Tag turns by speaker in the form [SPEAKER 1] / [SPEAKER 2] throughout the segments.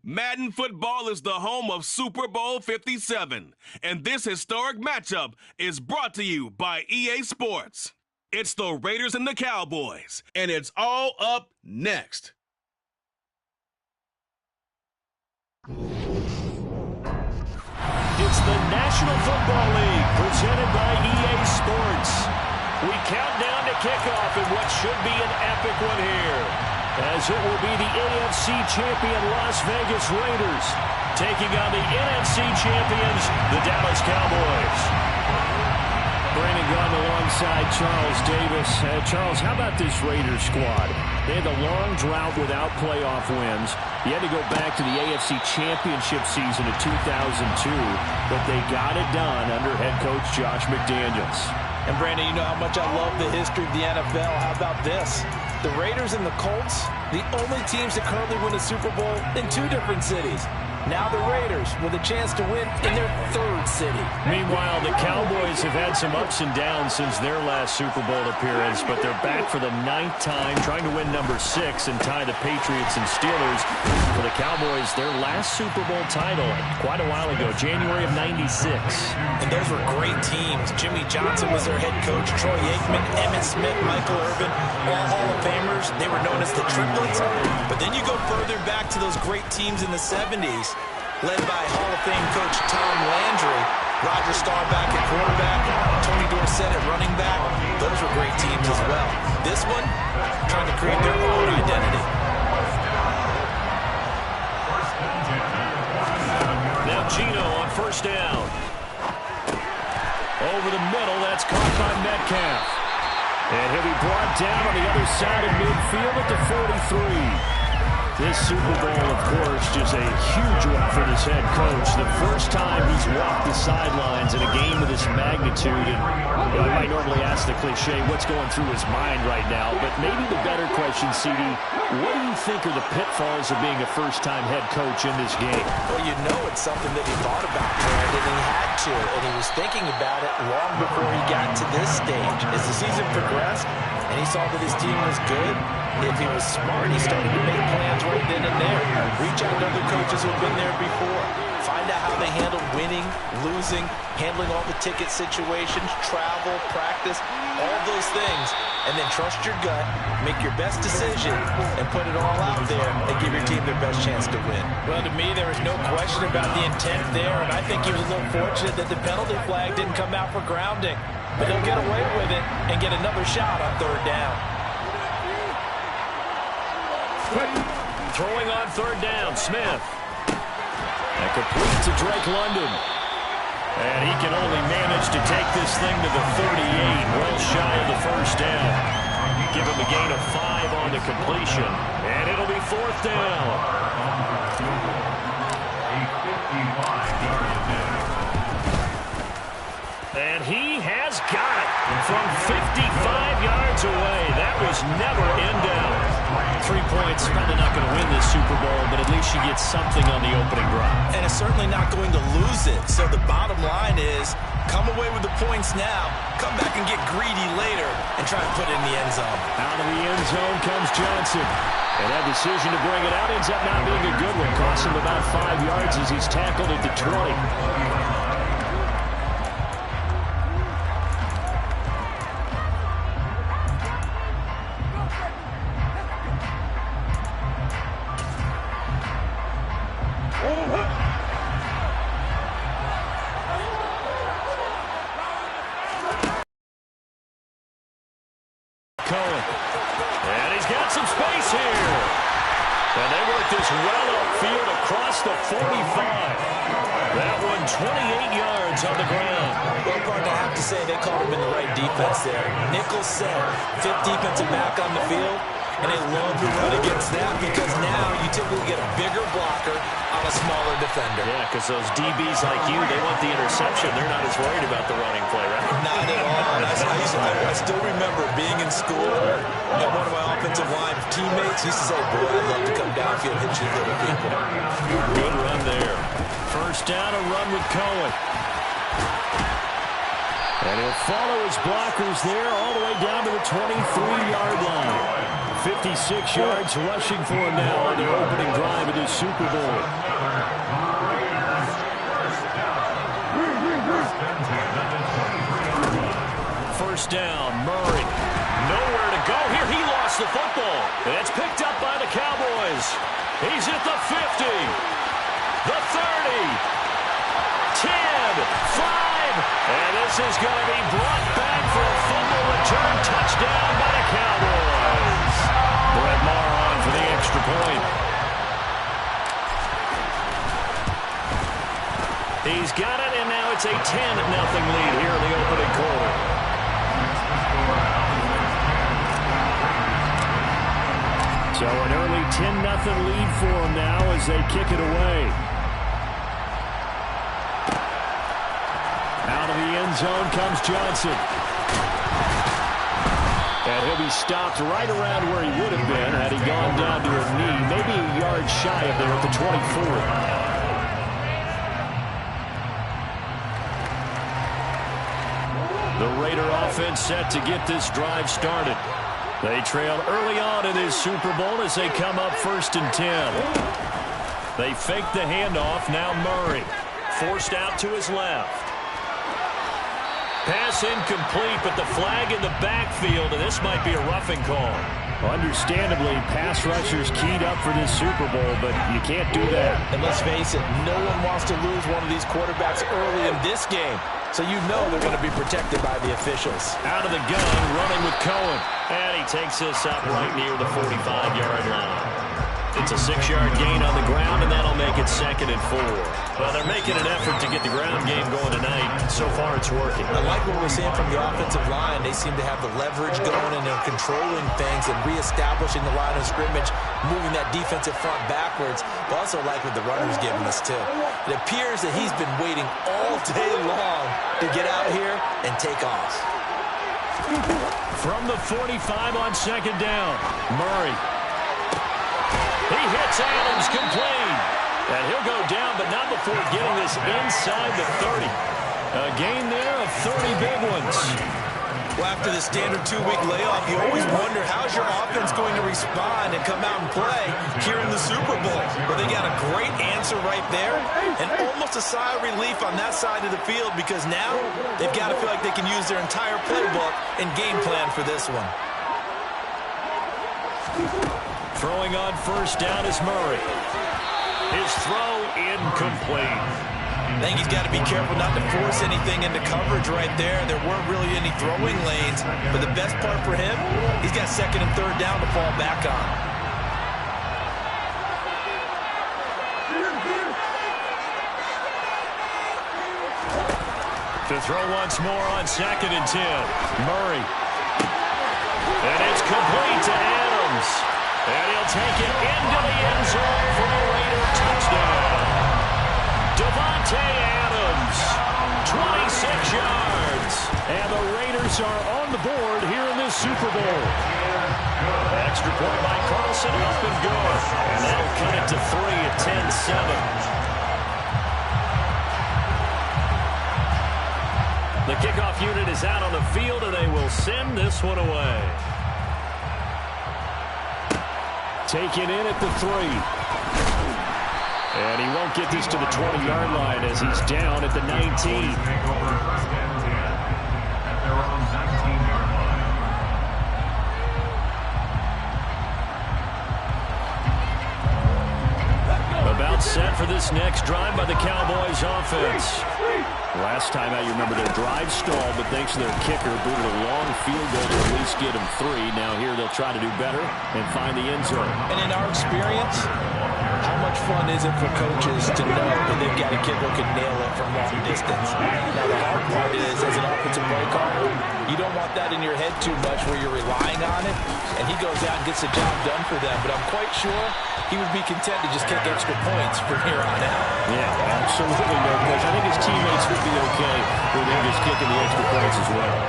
[SPEAKER 1] Madden Football is the home of Super Bowl 57, and this historic matchup is brought to you by EA Sports. It's the Raiders and the Cowboys, and it's all up next.
[SPEAKER 2] It's the National Football League presented by EA Sports. We count down to kickoff in what should be an epic one here, as it will be the AFC champion Las Vegas Raiders taking on the NFC champions, the Dallas Cowboys. Brandon Gaudin alongside Charles Davis. Charles, how about this Raiders squad? They had a long drought without playoff wins. You had to go back to the AFC Championship season of 2002, but they got it done under head coach Josh McDaniels.
[SPEAKER 3] And Brandon, you know how much I love the history of the NFL. How about this? The Raiders and the Colts, the only teams that currently win a Super Bowl in two different cities. Now the Raiders with a chance to win in their third city.
[SPEAKER 2] Meanwhile, the Cowboys have had some ups and downs since their last Super Bowl appearance, but they're back for the 9th time, trying to win number 6 and tie the Patriots and Steelers. For the Cowboys, their last Super Bowl title quite a while ago, January of '96.
[SPEAKER 3] And those were great teams. Jimmy Johnson was their head coach, Troy Aikman, Emmitt Smith, Michael Irvin, all Hall of Famers. They were known as the Triplets. But then you go further back to those great teams in the 70s. Led by Hall of Fame coach Tom Landry, Roger Staubach at quarterback, Tony Dorsett at running back. Those were great teams as well. This one, trying to create their own identity.
[SPEAKER 2] Now Gino on first down. Over the middle, that's caught by Metcalf. And he'll be brought down on the other side of midfield at the 43. This Super Bowl, of course, just a huge one for this head coach. The first time he's walked the sidelines in a game of this magnitude. And I might normally ask the cliche, what's going through his mind right now? But maybe the better question, CD, what do you think are the pitfalls of being a first-time head coach in this game?
[SPEAKER 3] Well, you know it's something that he thought about, Brandon, and he had to. And he was thinking about it long before he got to this stage. As the season progressed, and he saw that his team was good, if he was smart, he started to make plans right then and there. Reach out to other coaches who have been there before. Find out how they handle winning, losing, handling all the ticket situations, travel, practice, all those things. And then trust your gut, make your best decision, and put it all out there and give your team their best chance to win. Well, to me, there was no question about the intent there, and I think he was a little fortunate that the penalty flag didn't come out for grounding. But they'll get away with it and get another shot on third down.
[SPEAKER 2] Throwing on third down, Smith. And complete to Drake London. And he can only manage to take this thing to the 38, well shy of the first down. Give him a gain of 5 on the completion. And it'll be fourth down. And he has got it from 55 yards away. That was never in doubt. 3 points, probably not going to win this Super Bowl, but at least you get something on the opening drive.
[SPEAKER 3] And it's certainly not going to lose it. So the bottom line is, come away with the points now, come back and get greedy later, and try and put it in the end zone.
[SPEAKER 2] Out of the end zone comes Johnson. And that decision to bring it out ends up not being a good one. Costs him about 5 yards as he's tackled at the 20. And he's got some space here. And they work this well upfield across the 45. That one 28 yards on the ground.
[SPEAKER 3] Well, partner, I have to say they called him in the right defense there. Nickel set, 5th defensive back on the field. And they love to run against that because now you typically get a bigger blocker on a smaller defender.
[SPEAKER 2] Yeah, because those DBs like you, they want the interception. They're not as worried about the running play, right?
[SPEAKER 3] Not at all. And I still remember being in school and one of my offensive line teammates used to say, boy, I'd love to come downfield and hit you little people.
[SPEAKER 2] Good run there. First down, a run with Cohen. And he'll follow his blockers there all the way down to the 23-yard line. 56 yards rushing for him now on their opening drive of this Super Bowl. First down, Murray. Nowhere to go here. He lost the football. And it's picked up by the Cowboys. He's at the 50, the 30, 10, 5. And this is going to be brought back for a fumble return touchdown by the Cowboys. Brett Maher on for the extra point. He's got it, and now it's a 10-0 lead here in the opening quarter. So an early 10-0 lead for them now as they kick it away. Out of the end zone comes Johnson. And he'll be stopped right around where he would have been had he gone down to a knee, maybe a yard shy of there at the 24. The Raider offense set to get this drive started. They trail early on in this Super Bowl as they come up 1st and 10. They fake the handoff. Now Murray forced out to his left. Pass incomplete, but the flag in the backfield, and this might be a roughing call. Understandably, pass rushers keyed up for this Super Bowl, but you can't do that.
[SPEAKER 3] And let's face it, no one wants to lose one of these quarterbacks early in this game. So you know they're going to be protected by the officials.
[SPEAKER 2] Out of the gun, running with Cohen. And he takes this up right near the 45-yard line. It's a 6-yard gain on the ground, and that'll make it 2nd and 4. Well, they're making an effort to get the ground game going tonight. So far, it's working.
[SPEAKER 3] I like what we're seeing from the offensive line. They seem to have the leverage going, and they're controlling things and reestablishing the line of scrimmage, moving that defensive front backwards. But also like what the runner's giving us, too. It appears that he's been waiting all day long to get out here and take off.
[SPEAKER 2] From the 45 on 2nd down, Murray. He hits Adams complete. And he'll go down, but not before getting this inside the 30. A gain there of 30 big ones.
[SPEAKER 3] Well, after the standard 2-week layoff, you always wonder how's your offense going to respond and come out and play here in the Super Bowl. Well, they got a great answer right there and almost a sigh of relief on that side of the field because now they've got to feel like they can use their entire playbook and game plan for this one.
[SPEAKER 2] Throwing on 1st down is Murray. His throw incomplete.
[SPEAKER 3] I think he's got to be careful not to force anything into coverage right there. There weren't really any throwing lanes, but the best part for him, he's got 2nd and 3rd down to fall back on.
[SPEAKER 2] To throw once more on 2nd and 10. Murray. And it's complete to Adams. And he'll take it into the end zone for a Raider touchdown. Devontae Adams, 26 yards. And the Raiders are on the board here in this Super Bowl. Extra point by Carlson, up and good. And that'll cut it to 3 at 10-7. The kickoff unit is out on the field, and they will send this one away. Taken in at the 3. And he won't get this to the 20-yard line as he's down at the 19. About set for this next drive by the Cowboys offense. Last time out, you remember their drive stalled, but thanks to their kicker, booted a long field goal to at least get them 3. Now here they'll try to do better and find the end zone.
[SPEAKER 3] And in our experience, how much fun is it for coaches to know that they've got a kid who can nail it from long distance? Now the hard part is, as an offensive play caller, you don't want that in your head too much where you're relying on it, and he goes out and gets the job done for them. But I'm quite sure he would be content to just kick extra points from here on out.
[SPEAKER 2] Yeah, absolutely, no coach. I think his teammates would be okay with him just kicking the extra points as well.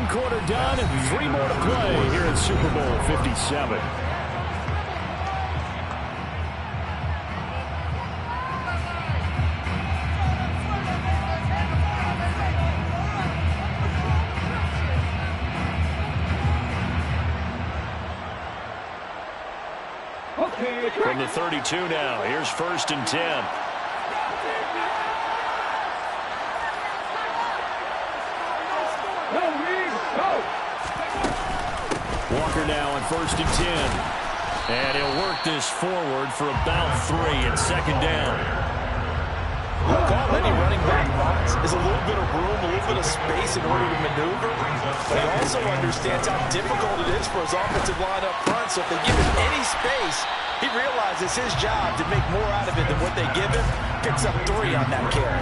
[SPEAKER 2] One quarter done, 3 more to play here in Super Bowl 57. From the 32 now, here's 1st and 10. Walker now on 1st and 10. And he'll work this forward for about 3 and 2nd down.
[SPEAKER 3] Look, all any running back wants is a little bit of room, a little bit of space in order to maneuver. But he also understands how difficult it is for his offensive line up front. So if they give him any space, he realizes his job to make more out of it than what they give him. Picks up 3 on that carry.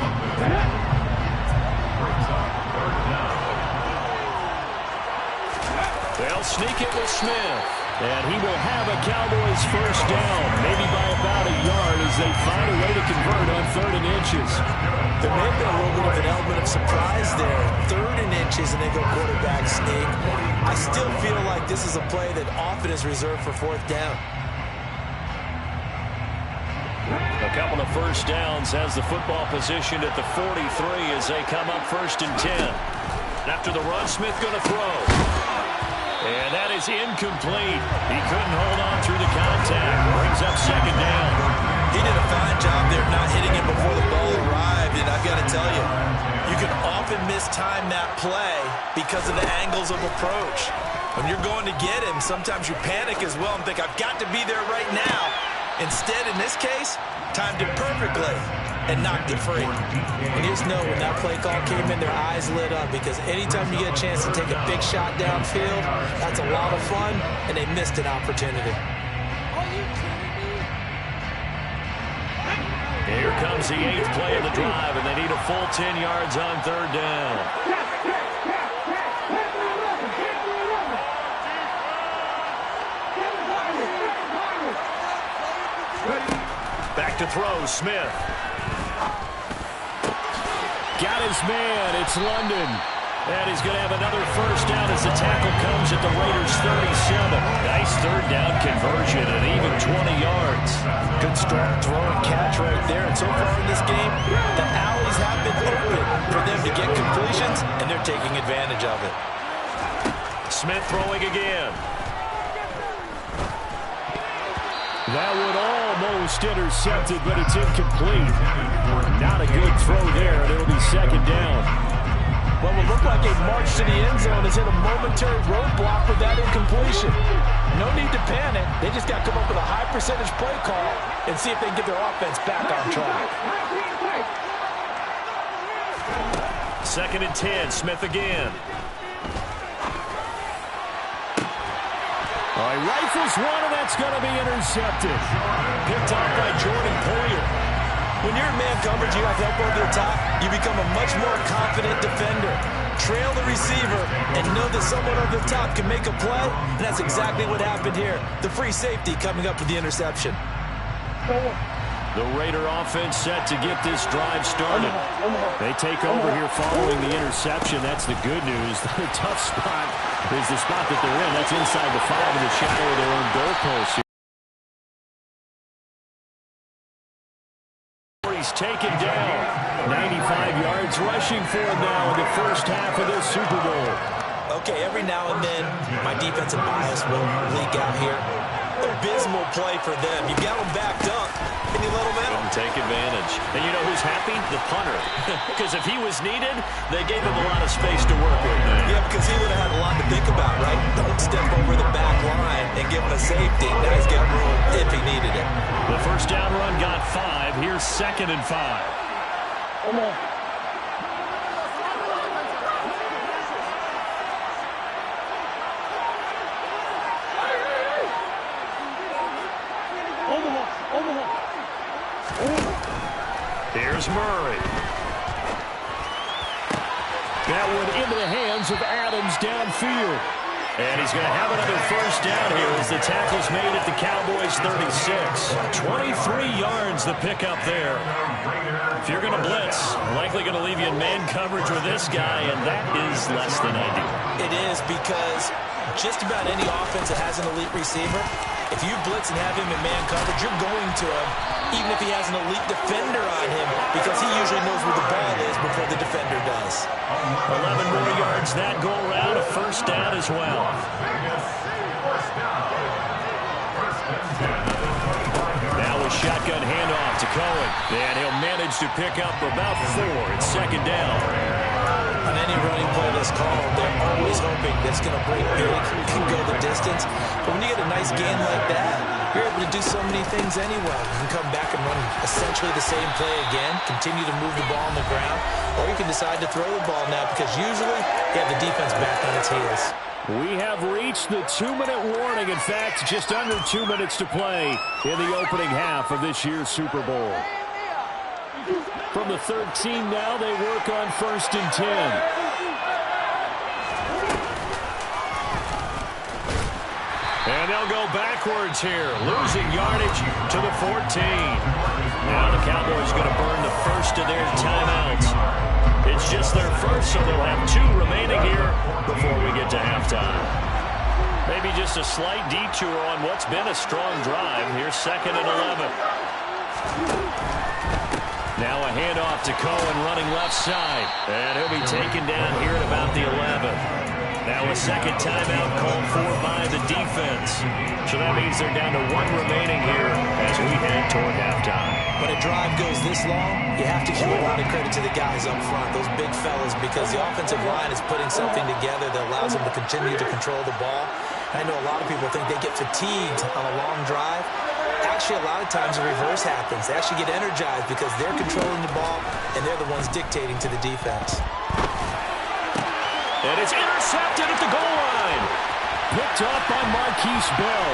[SPEAKER 2] They'll sneak it with Smith. And he will have a Cowboys 1st down, maybe by about a yard as they find a way to convert on 3rd and inches.
[SPEAKER 3] There may have been a little bit of an element of surprise there. 3rd and inches, and they go quarterback sneak. I still feel like this is a play that often is reserved for 4th down.
[SPEAKER 2] A couple of 1st downs, has the football positioned at the 43 as they come up 1st and 10. After the run, Smith going to throw. And that is incomplete. He couldn't hold on through the contact. Brings up 2nd down.
[SPEAKER 3] He did a fine job there not hitting him before the ball arrived. And I've got to tell you, you can often mistime that play because of the angles of approach. When you're going to get him, sometimes you panic as well and think, I've got to be there right now. Instead, in this case, timed it perfectly and knocked it free. And you just know when that play call came in, their eyes lit up because anytime you get a chance to take a big shot downfield, that's a lot of fun, and they missed an opportunity.
[SPEAKER 2] Here comes the 8th play of the drive, and they need a full 10 yards on 3rd down. Back to throw, Smith. Got his man, it's London. And he's going to have another 1st down as the tackle comes at the Raiders' 37. Nice 3rd down conversion and even 20 yards.
[SPEAKER 3] Good strong throw and catch right there. And so far in this game, the alleys have been open for them to get completions, and they're taking advantage of it.
[SPEAKER 2] Smith throwing again. That one almost intercepted, but it's incomplete. Not a good throw there, and it'll be 2nd down.
[SPEAKER 3] Well, it looked like a march to the end zone has hit a momentary roadblock with that incompletion. No need to panic. They just got to come up with a high percentage play call and see if they can get their offense back on track.
[SPEAKER 2] 2nd and 10, Smith again. All right, rifles one, and that's going to be intercepted.
[SPEAKER 3] Picked off by Jordan Poyer. When you're in man coverage, you have help over the top, you become a much more confident defender. Trail the receiver and know that someone over the top can make a play, and that's exactly what happened here. The free safety coming up with the interception.
[SPEAKER 2] The Raider offense set to get this drive started. They take over here following the interception. That's the good news. The tough spot is the spot that they're in. That's inside the 5 in the shadow of their own goalpost. He's taken down. 95 yards rushing for him now in the 1st half of this Super Bowl.
[SPEAKER 3] Okay, every now and then, my defensive bias will leak out here. Abysmal play for them. You got them backed up, and you let them out.
[SPEAKER 2] Couldn't take advantage. And you know who's happy? The punter. Because if he was needed, they gave him a lot of space to work with.
[SPEAKER 3] Yeah, because he would have had a lot to think about, right? Don't step over the back line and give him a safety. Now he's getting room if he needed it.
[SPEAKER 2] The 1st down run got 5. Here's 2nd and 5.
[SPEAKER 3] Come on.
[SPEAKER 2] Here's Murray. That one into the hands of Adams downfield. And he's going to have another first down here as the tackle's made at the Cowboys' 36. 23 yards the pickup there. If you're going to blitz, likely going to leave you in man coverage with this guy, and that is less than ideal.
[SPEAKER 3] It is, because just about any offense that has an elite receiver, if you blitz and have him in man coverage, you're going to him, even if he has an elite defender on him, because he usually knows where the ball is before the defender does.
[SPEAKER 2] 11 more yards that go around, a first down as well. Now a shotgun handoff to Cohen, and he'll manage to pick up about 4. It's second down.
[SPEAKER 3] On any running play that's called, they're always hoping that's going to break big, can go the distance. But when you get a nice gain like that, you're able to do so many things anyway. You can come back and run essentially the same play again, continue to move the ball on the ground, or you can decide to throw the ball now because usually you have the defense back on its heels.
[SPEAKER 2] We have reached the 2-minute warning. In fact, just under 2 minutes to play in the opening half of this year's Super Bowl. From the 13 now, they work on 1st and 10. And they'll go backwards here, losing yardage to the 14. Now the Cowboys going to burn the first of their timeouts. It's just their first, so they'll have 2 remaining here before we get to halftime. Maybe just a slight detour on what's been a strong drive. Here's 2nd and 11. Now a handoff to Cohen running left side. And he'll be taken down here at about the 11. Now a second timeout called for by the defense. So that means they're down to 1 remaining here as we head toward halftime.
[SPEAKER 3] When a drive goes this long, you have to give a lot of credit to the guys up front, those big fellas, because the offensive line is putting something together that allows them to continue to control the ball. I know a lot of people think they get fatigued on a long drive. Actually, a lot of times the reverse happens. They actually get energized because they're controlling the ball and they're the ones dictating to the defense.
[SPEAKER 2] And it's intercepted at the goal line. Picked up by Marquise Bell.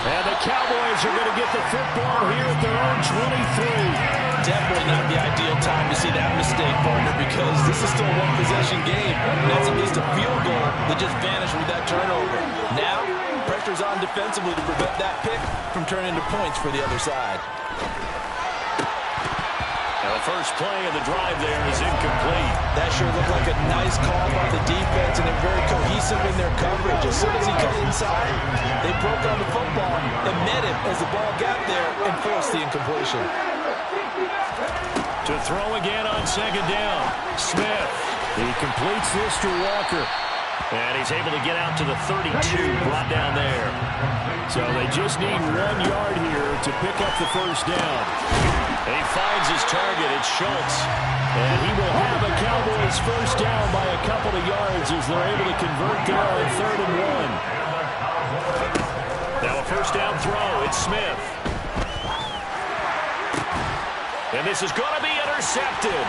[SPEAKER 2] And the Cowboys are going to get the football here at their own 23.
[SPEAKER 3] Definitely not the ideal time to see that mistake, partner, because this is still a one-possession game. And that's at least a field goal that just vanished with that turnover. Now, pressure's on defensively to prevent that pick from turning into points for the other side.
[SPEAKER 2] Now the first play of the drive there is incomplete.
[SPEAKER 3] That sure looked like a nice call by the defense, and they're very cohesive in their coverage. As soon as he cut inside, they broke on the football and met him as the ball got there and forced the incompletion.
[SPEAKER 2] To throw again on second down. Smith. He completes this to Walker. And he's able to get out to the 32, brought down there. So they just need 1 yard here to pick up the first down. And he finds his target. It's Schultz. And he will have a Cowboys first down by a couple of yards as they're able to convert there on 3rd and 1. Now a first down throw. It's Smith. And this is going to be intercepted.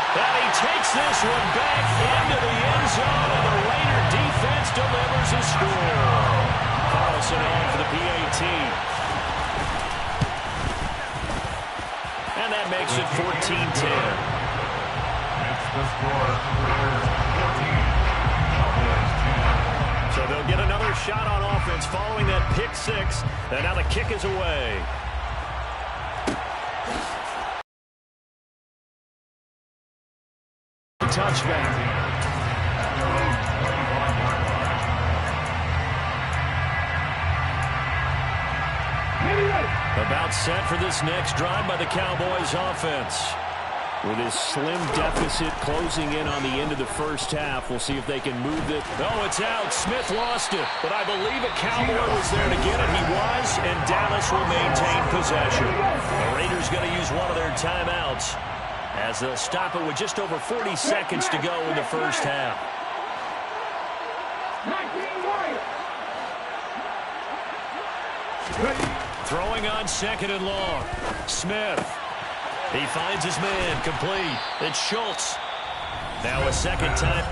[SPEAKER 2] And he takes this one back into the end zone, and the Raider defense delivers a score. Carlson on for the PAT. And that makes it 14-10. So they'll get another shot on offense following that pick 6. And now the kick is away. Touchback. About set for this next drive by the Cowboys offense. With his slim deficit closing in on the end of the first half, we'll see if they can move it. Oh, it's out. Smith lost it, but I believe a Cowboy was there to get it. He was, and Dallas will maintain possession. The Raiders going to use one of their timeouts as they'll stop it with just over 40 seconds to go in the first half. Throwing on 2nd and long. Smith. He finds his man, complete. It's Schultz. Now a second time.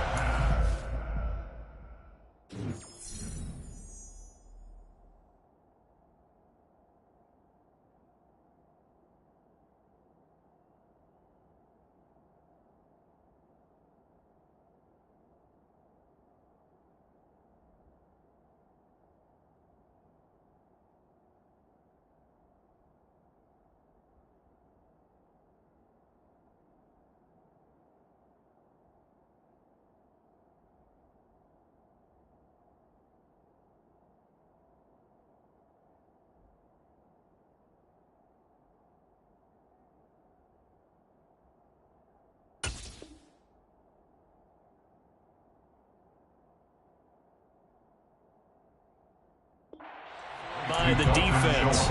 [SPEAKER 2] by the defense,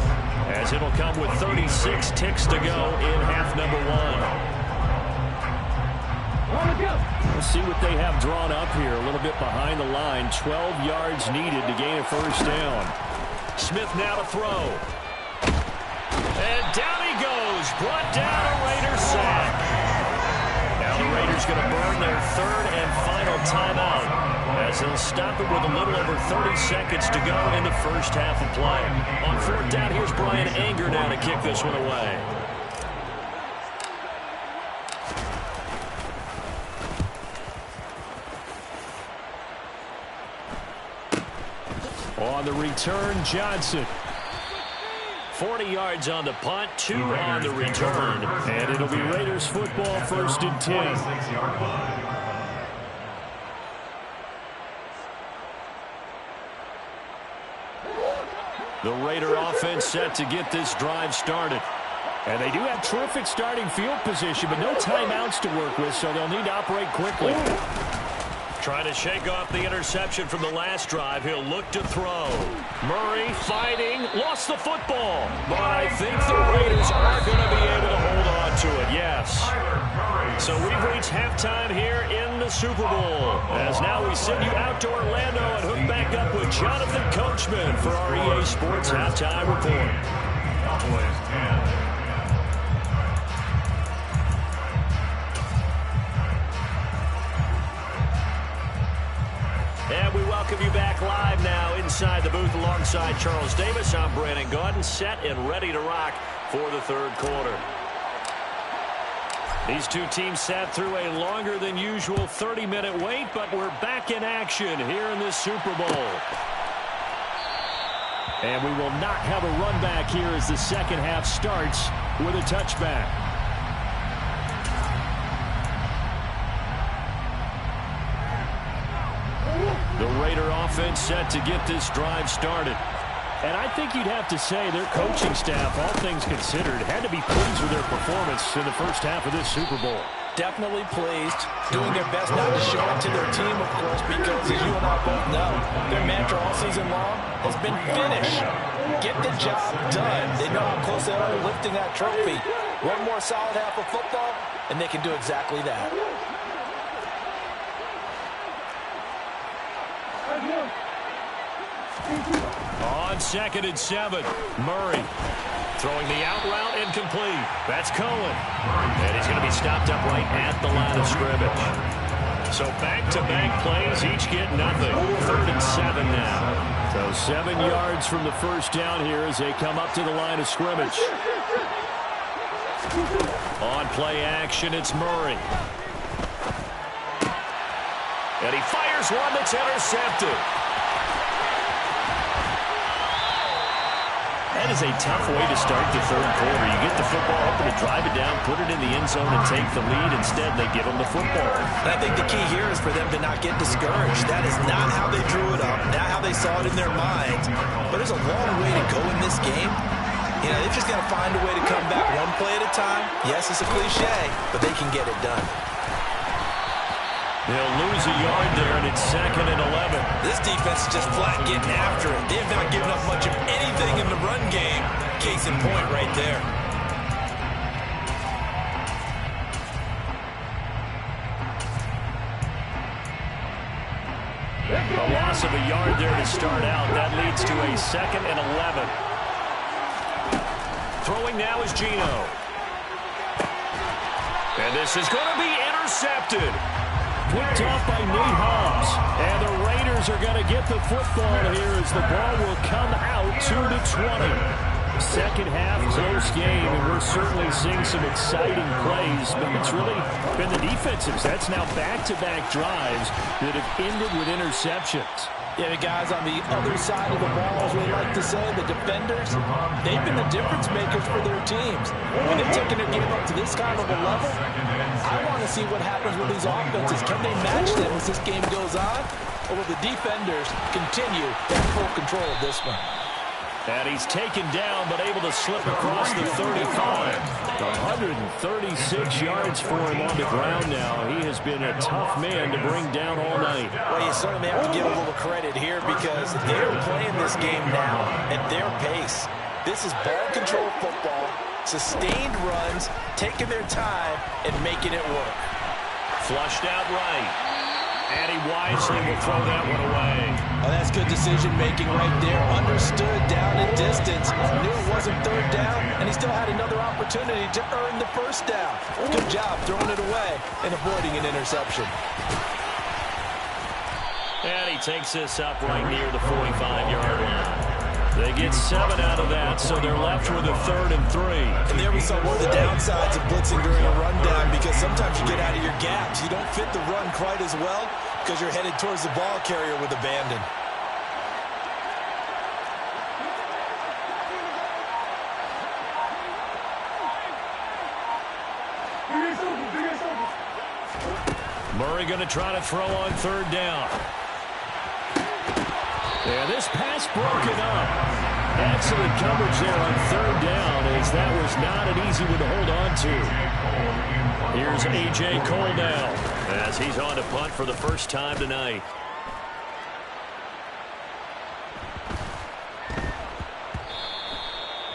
[SPEAKER 2] as it'll come with 36 ticks to go in half number one. We'll see what they have drawn up here. A little bit behind the line. 12 yards needed to gain a first down. Smith now to throw. And down he goes. Brought down, a Raiders sack. Now the Raiders going to burn their third and final timeout, as they'll stop it with a little over 30 seconds to go in the first half of play. On fourth down, here's Brian Anger now to kick this one away. On the return, Johnson. 40 yards on the punt, 2 on the return. And it'll be Raiders football, 1st and 10. The Raider offense set to get this drive started. And they do have terrific starting field position, but no timeouts to work with, so they'll need to operate quickly. Trying to shake off the interception from the last drive. He'll look to throw. Murray fighting. Lost the football. But I think the Raiders are going to be able to hold on to it. Yes. So we've reached halftime here in the Super Bowl. As now we send you out to Orlando and hook back up with Jonathan Coachman for our EA Sports Halftime Report.
[SPEAKER 4] Cowboys 10.
[SPEAKER 2] And we welcome you back live now inside the booth alongside Charles Davis. I'm Brandon Gaudin, set and ready to rock for the third quarter. These two teams sat through a longer than usual 30-minute wait, but we're back in action here in this Super Bowl. And we will not have a run back here as the second half starts with a touchback. The Raider offense set to get this drive started. And I think you'd have to say their coaching staff, all things considered, had to be pleased with their performance in the first half of this Super Bowl.
[SPEAKER 3] Definitely pleased, doing their best not to show it to their team, of course, because as you and I both know, their mantra all season long has been finish. Get the job done. They know how close they are to lifting that trophy. One more solid half of football, and they can do exactly that.
[SPEAKER 2] On 2nd and 7, Murray throwing the out route incomplete. That's Cohen. And he's going to be stopped up right at the line of scrimmage. So back-to-back plays, each get nothing. 3rd and 7 now. So 7 yards from the first down here as they come up to the line of scrimmage. On play action, it's Murray. And he fires one that's intercepted. That is a tough way to start the third quarter. You get the football open to drive it down, put it in the end zone, and take the lead. Instead, they give them the football.
[SPEAKER 3] And I think the key here is for them to not get discouraged. That is not how they drew it up, not how they saw it in their minds. But there's a long way to go in this game. You know, they've just got to find a way to come back one play at a time. Yes, it's a cliche, but they can get it done.
[SPEAKER 2] They'll lose a yard there, and it's 2nd and 11.
[SPEAKER 3] This defense is just flat getting after it. They have not given up much of anything in the run game. Case in point right there.
[SPEAKER 2] A loss of a yard there to start out. That leads to a 2nd and 11. Throwing now is Gino. And this is going to be intercepted. Picked off by Nate Hobbs. And the Raiders are going to get the football here as the ball will come out to the 20. Second half, close game, and we're certainly seeing some exciting plays, but it's really been the defensives. That's now back-to-back drives that have ended with interceptions.
[SPEAKER 3] Yeah, the guys on the other side of the ball, as we like to say, the defenders, they've been the difference makers for their teams. When they're taking their game up to this kind of a level, I want to see what happens with these offenses. Can they match them as this game goes on? Or will the defenders continue to have full control of this one?
[SPEAKER 2] And he's taken down, but able to slip across the 35. 136 yards for him on the ground now. He has been a tough man to bring down all night.
[SPEAKER 3] Well, you certainly have to give a little credit here because they're playing this game now at their pace. This is ball control football, sustained runs, taking their time, and making it work.
[SPEAKER 2] Flushed out right. And he wisely will throw that one away.
[SPEAKER 3] Oh, that's good decision-making right there. Understood down and distance. Knew it wasn't third down, and he still had another opportunity to earn the first down. Good job throwing it away and avoiding an interception.
[SPEAKER 2] And he takes this up right near the 45-yard line. They get 7 out of that, so they're left with a 3rd and 3.
[SPEAKER 3] And there we saw one of the downsides of blitzing during a rundown because sometimes you get out of your gaps. You don't fit the run quite as well because you're headed towards the ball carrier with abandon.
[SPEAKER 2] Murray going to try to throw on 3rd down. Yeah, this pass broken up. Excellent coverage there on 3rd down as that was not an easy one to hold on to. Here's A.J. Cole now as he's on to punt for the first time tonight.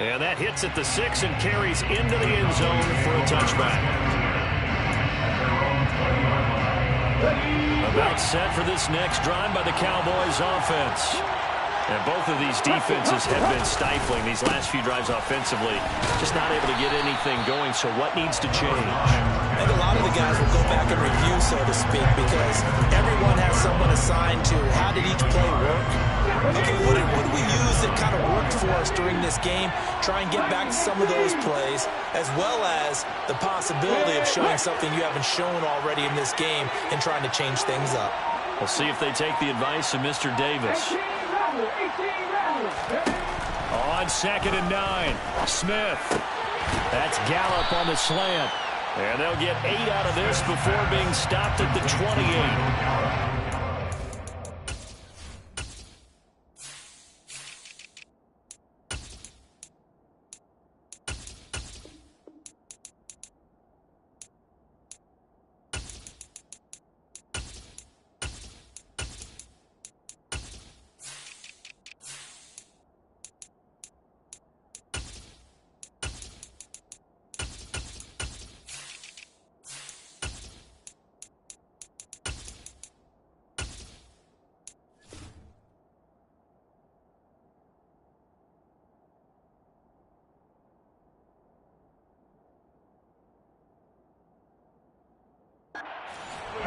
[SPEAKER 2] And that hits at the 6 and carries into the end zone for a touchback. About set for this next drive by the Cowboys offense. And both of these defenses have been stifling these last few drives offensively. Just not able to get anything going, so what needs to change?
[SPEAKER 3] I think a lot of the guys will go back and review, so to speak, because everyone has someone assigned to how did each play work. Okay, what did we use that kind of worked for us during this game? Try and get back to some of those plays, as well as the possibility of showing something you haven't shown already in this game and trying to change things up.
[SPEAKER 2] We'll see if they take the advice of Mr. Davis. On 2nd and 9, Smith. That's Gallup on the slant. And they'll get 8 out of this before being stopped at the 28.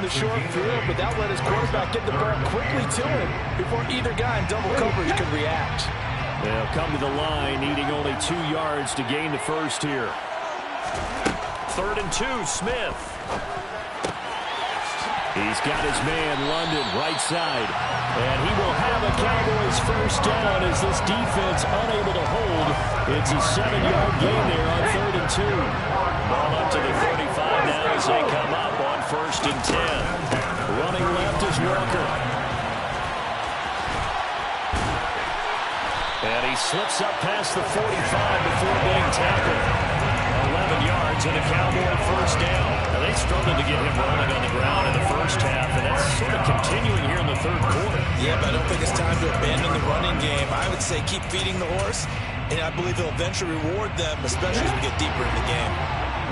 [SPEAKER 3] The short field, but that let his quarterback get the ball quickly to him before either guy in double coverage could react.
[SPEAKER 2] They'll come to the line, needing only 2 yards to gain the first here. 3rd and 2, Smith. He's got his man, London, right side. And he will have a Cowboys first down as this defense unable to hold. It's a 7-yard gain there on 3rd and 2. Ball up to the 35 now as they come up on 1st and 10. Running left is Walker. And he slips up past the 45 before being tackled. 11 yards and a Cowboy first down. Now they struggled to get him running on the ground in the first half, and that's sort of continuing here in the 3rd quarter.
[SPEAKER 3] Yeah, but I don't think it's time to abandon the running game. I would say keep feeding the horse, and I believe he'll eventually reward them, especially as we get deeper in the game.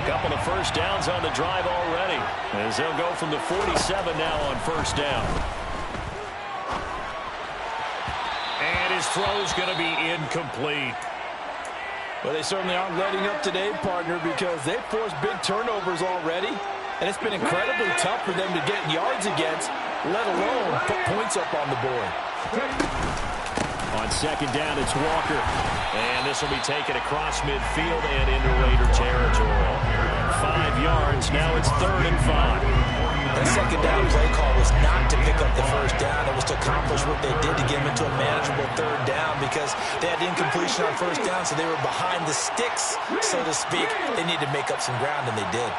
[SPEAKER 2] A couple of first downs on the drive already, as they'll go from the 47 now on first down. And his throw's going to be incomplete.
[SPEAKER 3] Well, they certainly aren't letting up today, partner, because they've forced big turnovers already, and it's been incredibly tough for them to get yards against, let alone put points up on the board.
[SPEAKER 2] On 2nd down, it's Walker. And this will be taken across midfield and into Raider territory. 5 yards, now it's 3rd and 5.
[SPEAKER 3] That 2nd down play call was not to pick up the first down. It was to accomplish what they did to get them into a manageable 3rd down because they had incompletion on first down, so they were behind the sticks, so to speak. They needed to make up some ground, and they did.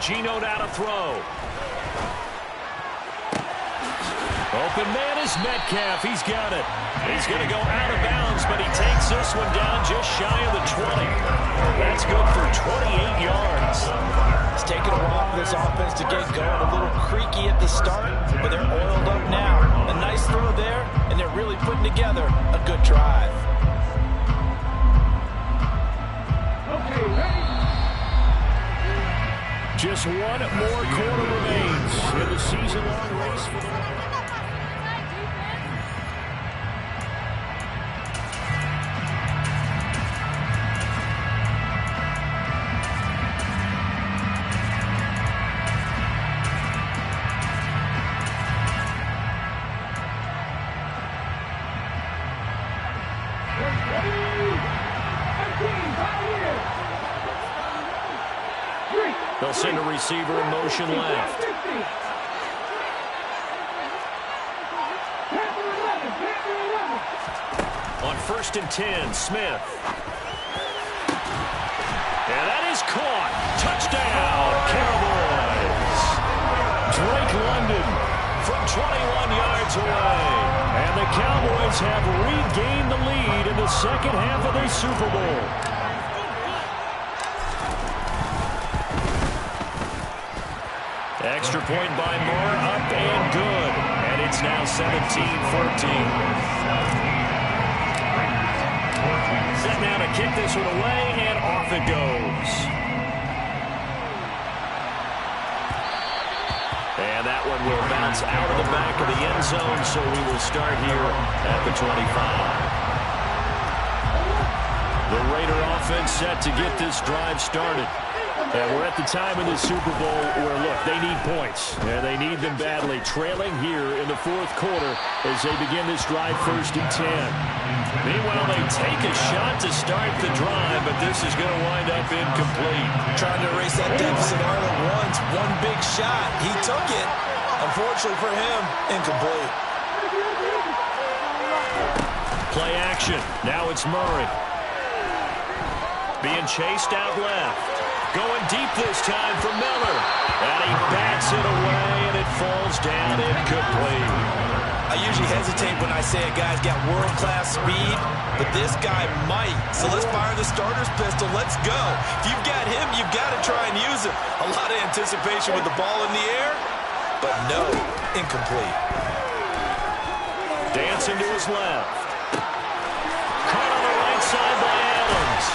[SPEAKER 2] Geno now to throw. Open man is Metcalf. He's got it. He's going to go out of bounds, but he takes this one down just shy of the 20. That's good for 28 yards.
[SPEAKER 3] It's taken a while for this offense to get going. A little creaky at the start, but they're oiled up now. A nice throw there, and they're really putting together a good drive.
[SPEAKER 5] Okay, ready?
[SPEAKER 2] Just one more quarter remains in the season-long race for the... They'll send a receiver in motion left. On 1st and 10, Smith. And that is caught. Touchdown, Cowboys. Drake London from 21 yards away. And the Cowboys have regained the lead in the second half of their Super Bowl. Extra point by Moore, up and good. And it's now 17-14. Set now to kick this one away, and off it goes. And that one will bounce out of the back of the end zone, so we will start here at the 25. The Raider offense set to get this drive started. And we're at the time in the Super Bowl where, look, they need points. And they need them badly. Trailing here in the fourth quarter as they begin this drive 1st and 10. Meanwhile, they take a shot to start the drive, but this is going to wind up incomplete.
[SPEAKER 3] Trying to erase that deficit all at once. One big shot. He took it. Unfortunately for him, incomplete.
[SPEAKER 2] Play action. Now it's Murray. Being chased out left. Going deep this time for Miller. And he bats it away, and it falls down incomplete.
[SPEAKER 3] I usually hesitate when I say a guy's got world-class speed, but this guy might. So let's fire the starter's pistol. Let's go. If you've got him, you've got to try and use him. A lot of anticipation with the ball in the air, but no, incomplete.
[SPEAKER 2] Dancing to his left. Caught on the right side by Adams.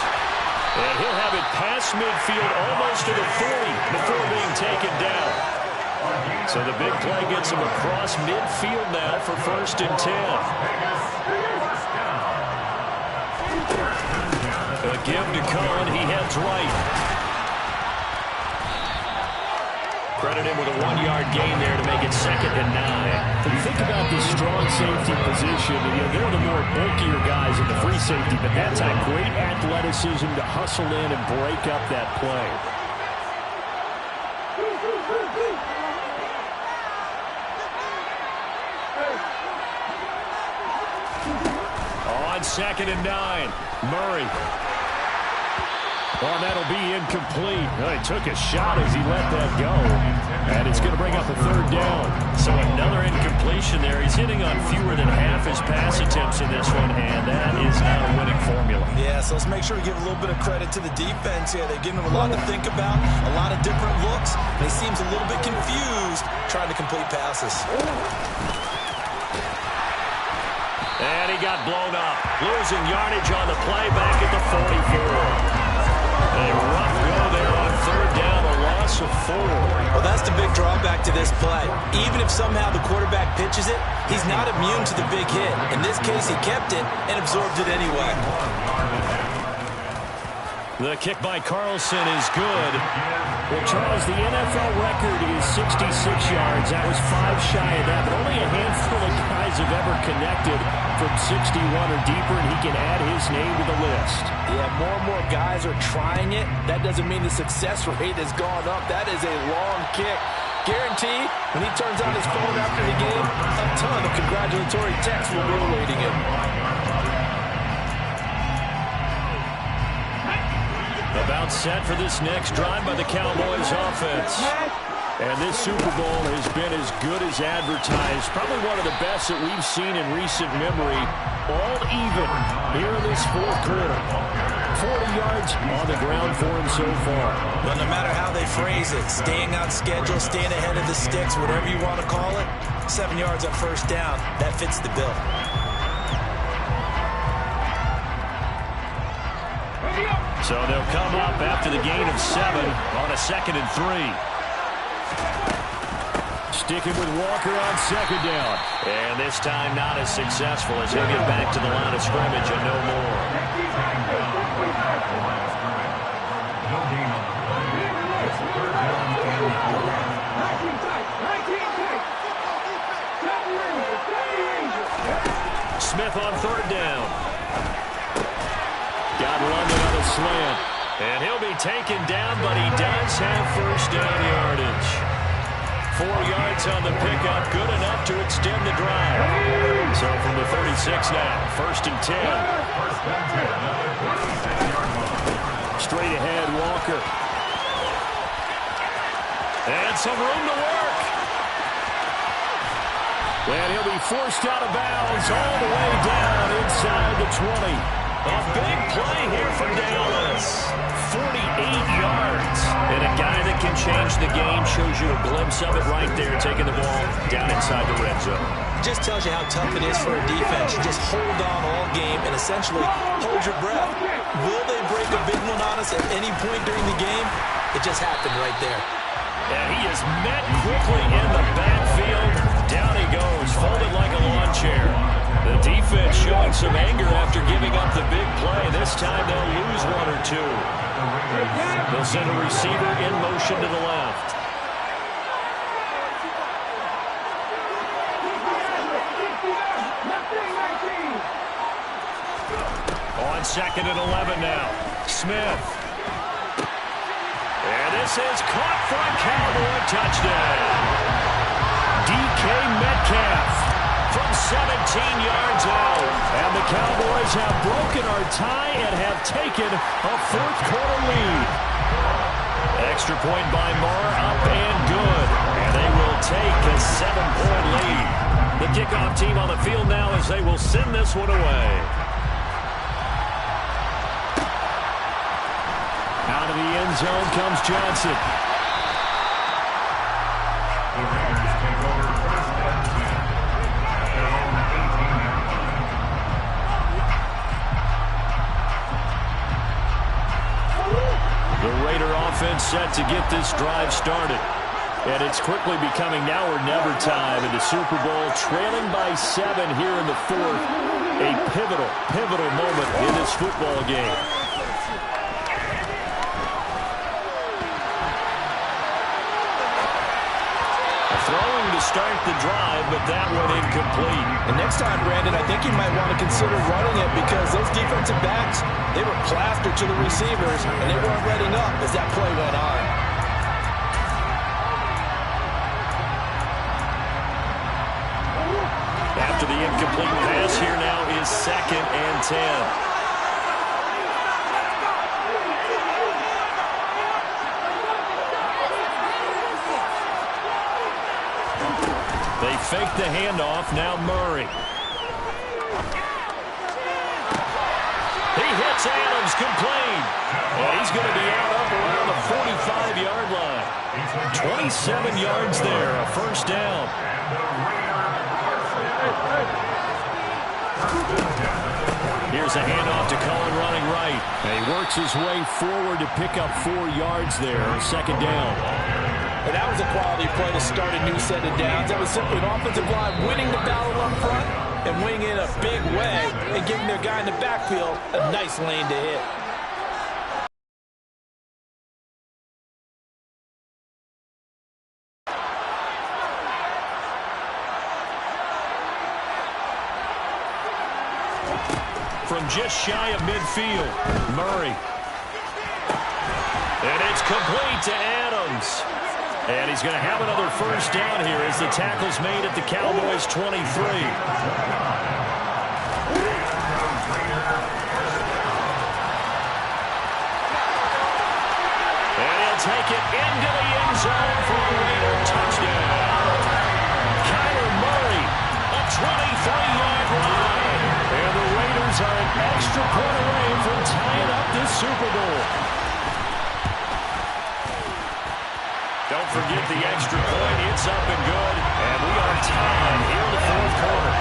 [SPEAKER 2] And he'll have it past midfield almost to the 40 before being taken down. So the big play gets him across midfield now for 1st and 10. A give to Cohen. He heads right. Credit him with a 1-yard gain there to make it 2nd and 9.
[SPEAKER 6] When you think about this strong safety position, they're the more bulkier guys in the free safety, but that's a great athleticism to hustle in and break up that play.
[SPEAKER 2] On 2nd and 9, Murray. Oh, that'll be incomplete. Well, he took a shot as he let that go. And it's going to bring up a 3rd down. So another incompletion there. He's hitting on fewer than half his pass attempts in this one, and that is not a winning formula.
[SPEAKER 3] Yeah, so let's make sure we give a little bit of credit to the defense here. They're giving him a lot to think about, a lot of different looks, and he seems a little bit confused trying to complete passes.
[SPEAKER 2] And he got blown up. Losing yardage on the play back at the 44. A rough go there on 3rd down, a loss of 4.
[SPEAKER 3] Well, that's the big drawback to this play. Even if somehow the quarterback pitches it, he's not immune to the big hit. In this case, he kept it and absorbed it anyway.
[SPEAKER 2] The kick by Carlson is good.
[SPEAKER 6] Well, Charles, the NFL record is 66 yards. That was 5 shy of that, but only a handful of guys have ever connected from 61 or deeper, and he can add his name to the list.
[SPEAKER 3] Yeah, more and more guys are trying it. That doesn't mean the success rate has gone up. That is a long kick. Guaranteed, when he turns on his phone after the game, a ton of congratulatory texts will be awaiting him.
[SPEAKER 2] About set for this next drive by the Cowboys offense.
[SPEAKER 6] And this Super Bowl has been as good as advertised. Probably one of the best that we've seen in recent memory. All even here in this fourth quarter. 40 yards on the ground for him so far.
[SPEAKER 3] Well, no matter how they phrase it, staying on schedule, staying ahead of the sticks, whatever you want to call it, 7 yards on first down, that fits the bill.
[SPEAKER 6] So they'll come up after the gain of 7 on a 2nd and 3. Sticking with Walker on 2nd down. And this time not as successful as he'll get back to the line of scrimmage and no more. Smith on 3rd down. Got London on a slant. And he'll be taken down, but he does have first down yardage. 4 yards on the pickup, good enough to extend the drive. So from the 36 now, 1st and 10. Straight ahead, Walker. And some room to work. And he'll be forced out of bounds all the way down inside the 20. A big play here for Dallas. 48 yards. And a guy that can change the game, shows you a glimpse of it right there, taking the ball down inside the red zone.
[SPEAKER 3] Just tells you how tough it is for a defense. You just hold on all game and essentially hold your breath. Will they break a big one on us at any point during the game? It just happened right there.
[SPEAKER 6] And he is met quickly in the backfield. Down he goes, folded like a lawn chair. The defense showing some anger after giving up the big play. This time they'll lose 1 or 2. They'll send a receiver in motion to the left. On 2nd and 11 now. Smith. And this is caught for a Cowboy touchdown. DK Metcalf from 17 yards out. And the Cowboys have broken our tie and have taken a 4th quarter lead. Extra point by Marr, up and good. And they will take a 7-point lead. The kickoff team on the field now as they will send this one away. Out of the end zone comes Johnson.
[SPEAKER 4] The Raiders take over 1st and 10. Their own 18-yard line.
[SPEAKER 6] The Raider offense set to get this drive started. And it's quickly becoming now or never time in the Super Bowl, trailing by 7 here in the 4th. A pivotal moment in this football game. Throwing to start the drive, but that one incomplete.
[SPEAKER 3] And next time, Brandon, I think you might want to consider running it because those defensive backs, they were plastered to the receivers, and they weren't letting up as that play went on.
[SPEAKER 6] After the incomplete pass, here now is 2nd and 10. They fake the handoff, now Murray. He hits Adams, complete. And he's going to be out up around the 45-yard line. 27 yards there, a 1st down. Here's a handoff to Cohen running right. And he works his way forward to pick up 4 yards there, a 2nd down.
[SPEAKER 3] And that was a quality play to start a new set of downs. That was simply an offensive line winning the battle up front and winning in a big way and giving their guy in the backfield a nice lane to hit.
[SPEAKER 6] From just shy of midfield, Murray. And it's complete to Adams. And he's going to have another 1st down here as the tackle's made at the Cowboys' 23. And he'll take it into the end
[SPEAKER 2] zone for a Raider touchdown. Kyler Murray, a 23-yard line. And the Raiders are an extra point away from tying up this Super Bowl. Don't forget the extra point. It's up and good. And we are tied here in the fourth quarter.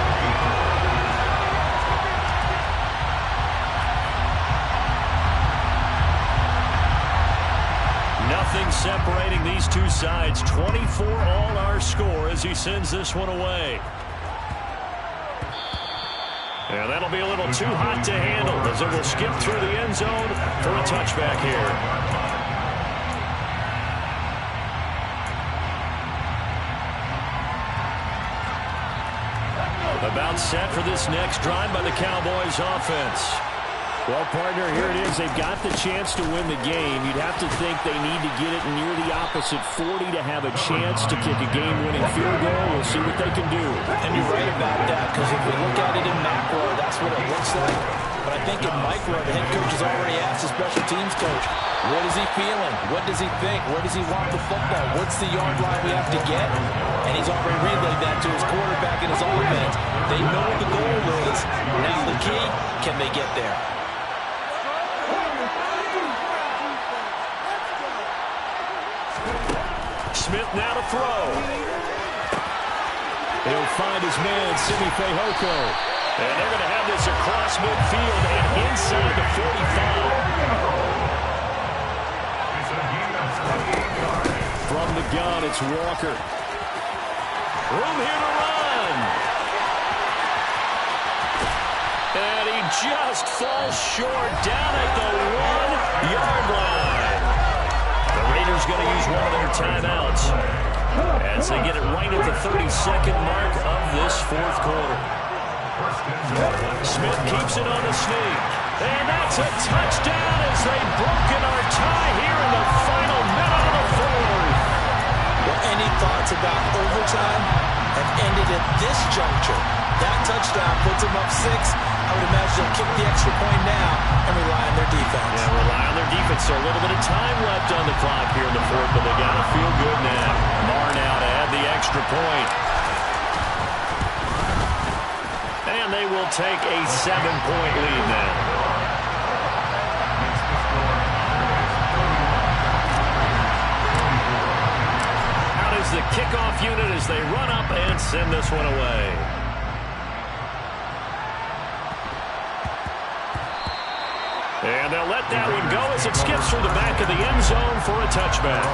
[SPEAKER 2] Nothing separating these two sides. 24 all our score as he sends this one away. And that'll be a little too hot to handle as it will skip through the end zone for a touchback here. About set for this next drive by the Cowboys offense.
[SPEAKER 6] Well, partner, here it is. They've got the chance to win the game. You'd have to think they need to get it near the opposite 40 to have a chance to kick a game-winning field goal. We'll see what they can do.
[SPEAKER 3] And you're right about that, because if we look at it in macro, that's what it looks like. But I think in micro, the head coach has already asked the special teams coach, what is he feeling? What does he think? Where does he want the football? What's the yard line we have to get? And he's already relayed that to his quarterback and his offense. They know what the goal is. Now the key, can they get there?
[SPEAKER 2] Smith now to throw. He'll find his man, Simi Fehoko. And they're going to have this across midfield and inside the 45. From the gun, it's Walker. Room here to run. And he just falls short down at the 1-yard line. The Raiders going to use one of their timeouts as they get it right at the 32nd mark of this fourth quarter. Smith keeps it on the sneak. And that's a touchdown as they've broken our tie here in the final minute of the fourth.
[SPEAKER 3] Well, any thoughts about overtime have ended at this juncture. That touchdown puts them up 6. I would imagine they'll kick the extra point now and rely on their defense.
[SPEAKER 2] Yeah, rely on their defense. So a little bit of time left on the clock here in the fourth, but they got to feel good now. Marr now to add the extra point. And they will take a 7-point lead now. Out is the kickoff unit as they run up and send this one away. And they'll let that one go as it skips through the back of the end zone for a touchback.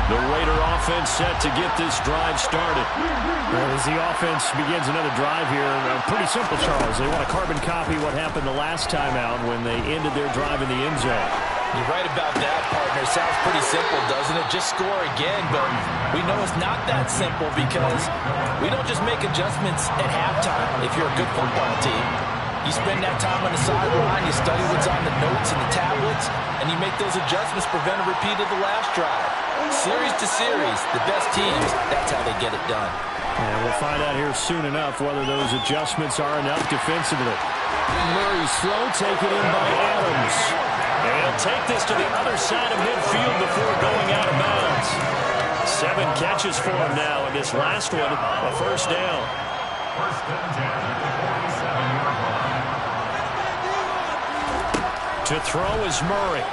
[SPEAKER 2] The Raider offense set to get this drive started.
[SPEAKER 6] As the offense begins another drive here, pretty simple, Charles. They want to carbon copy what happened the last time out when they ended their drive in the end zone.
[SPEAKER 3] You're right about that, partner. Sounds pretty simple, doesn't it? Just score again, but we know it's not that simple because we don't just make adjustments at halftime if you're a good football team. You spend that time on the sideline, you study what's on the notes and the tablets, and you make those adjustments, prevent a repeat of the last drive. Series to series, the best teams, that's how they get it done.
[SPEAKER 6] And we'll find out here soon enough whether those adjustments are enough defensively. Murray's throw taken in by Adams.
[SPEAKER 2] And he'll take this to the other side of midfield before going out of bounds. 7 catches for him now, and this last one, a first down.
[SPEAKER 4] First and 10 at the 47-yard line.
[SPEAKER 2] To throw is Murray.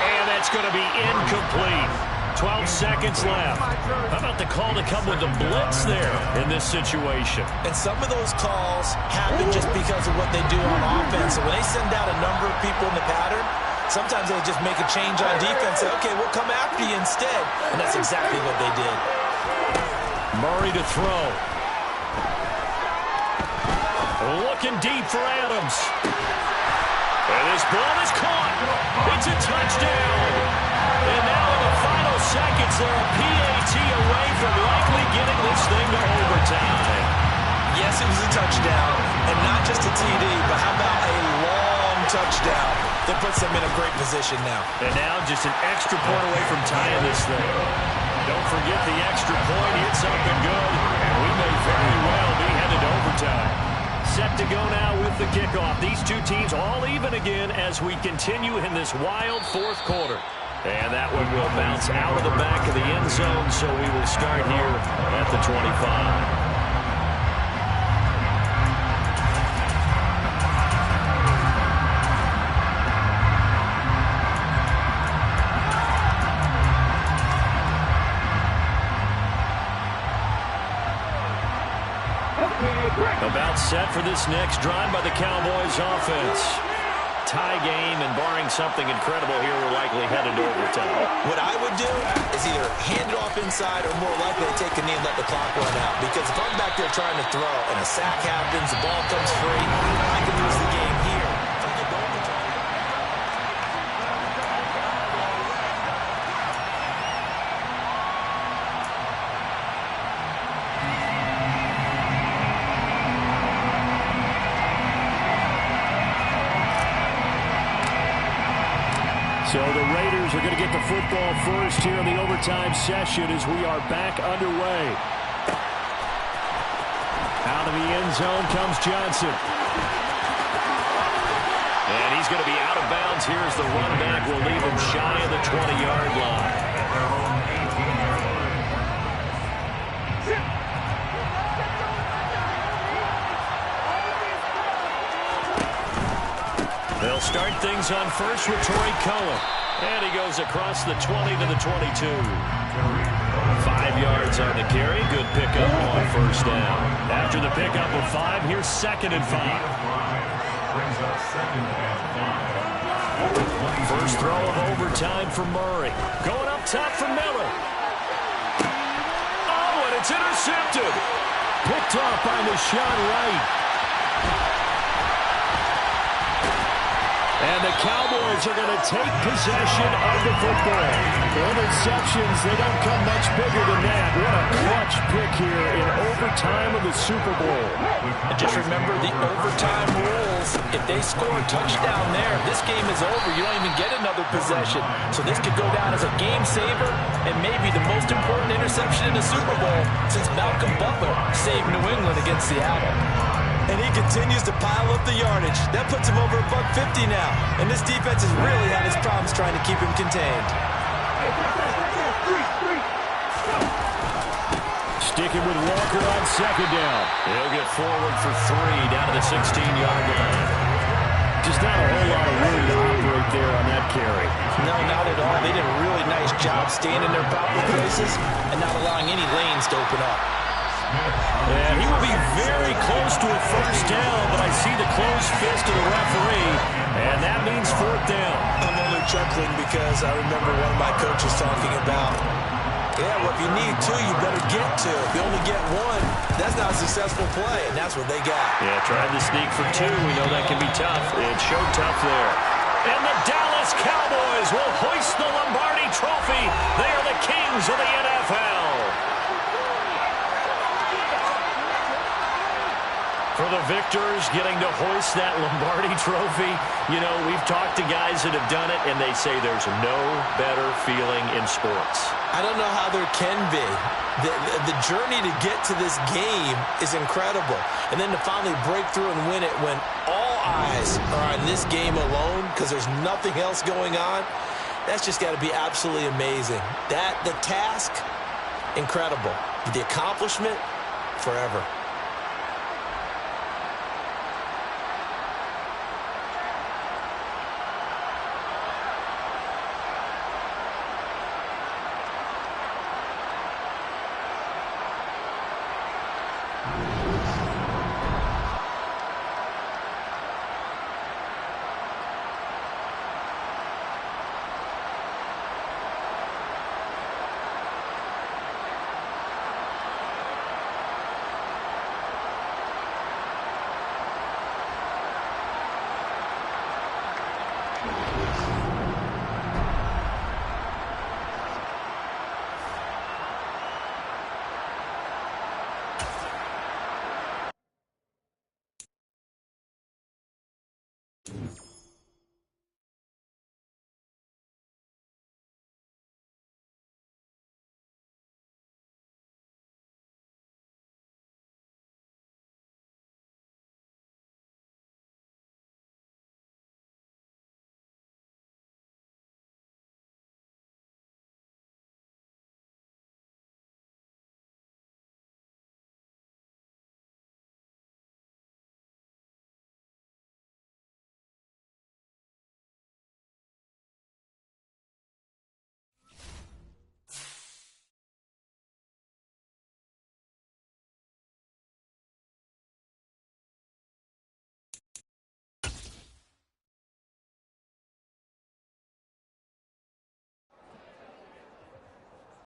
[SPEAKER 2] And that's going to be incomplete. 12 seconds left. How about the call to come with the blitz there in this situation?
[SPEAKER 3] And some of those calls happen just because of what they do on offense. So when they send out a number of people in the pattern, sometimes they just make a change on defense. Say, okay, we'll come after you instead. And that's exactly what they did.
[SPEAKER 2] Murray to throw. Looking deep for Adams. And this ball is caught. It's a touchdown. And now in the final seconds, they're a PAT away from likely getting this thing to overtime.
[SPEAKER 3] Yes, it was a touchdown. And not just a TD, but how about a long touchdown that puts them in a great position now.
[SPEAKER 2] And now just an extra point away from tying this thing. Don't forget the extra point. It's up and good. And we may very well be headed to
[SPEAKER 6] overtime. Set to go now with the kickoff. These two teams all even again as we continue in this wild fourth quarter. And that one will bounce out of the back of the end zone, so we will start here at the 25. About set for this next drive by the Cowboys offense. Tie game, and barring something incredible here, we're likely headed to overtime.
[SPEAKER 3] What I would do is either hand it off inside or more likely take a knee and let the clock run out. Because if I'm back there trying to throw and a sack happens, the ball comes free, I could lose the game here.
[SPEAKER 6] So the Raiders are going to get the football first here in the overtime session as we are back underway. Out of the end zone comes Johnson. And he's going to be out of bounds here as the run back will leave him shy of the 20-yard line. They'll start things on first with Torrey Cohen. And he goes across the 20 to the 22. 5 yards on the carry. Good pickup on first down. After the pickup of 5, here's 2nd and 5. First throw of overtime for Murray. Going up top for Miller. Oh, and it's intercepted. Picked off by Deshaun Wright. And the Cowboys are going to take possession of the football. Interceptions, they don't come much bigger than that. What a clutch pick here in overtime of the Super Bowl.
[SPEAKER 3] And just remember the overtime rules. If they score a touchdown there, this game is over. You don't even get another possession. So this could go down as a game saver and maybe the most important interception in the Super Bowl since Malcolm Butler saved New England against Seattle. And he continues to pile up the yardage. That puts him over $150 now. And this defense has really had its problems trying to keep him contained.
[SPEAKER 6] Sticking with Walker on 2nd down. He'll get forward for 3 down to the 16-yard line. Just not a whole lot of room to operate there on that carry.
[SPEAKER 3] No, not at all. They did a really nice job staying in their proper places and not allowing any lanes to open up.
[SPEAKER 6] And he will be very close to a first down, but I see the closed fist of the referee, and that means 4th down.
[SPEAKER 3] I'm only chuckling because I remember one of my coaches talking about, well, if you need 2, you better get 2. If you only get 1, that's not a successful play, and that's what they got.
[SPEAKER 6] Yeah, trying to sneak for 2. We know that can be tough. It showed tough there. And the Dallas Cowboys will hoist the Lombardi Trophy. They are the kings of the NFL. For the victors getting to hoist that Lombardi Trophy, you know, we've talked to guys that have done it, and they say there's no better feeling in sports.
[SPEAKER 3] I don't know how there can be. The journey to get to this game is incredible. And then to finally break through and win it when all eyes are on this game alone because there's nothing else going on, that's just got to be absolutely amazing. The task, incredible. The accomplishment, forever.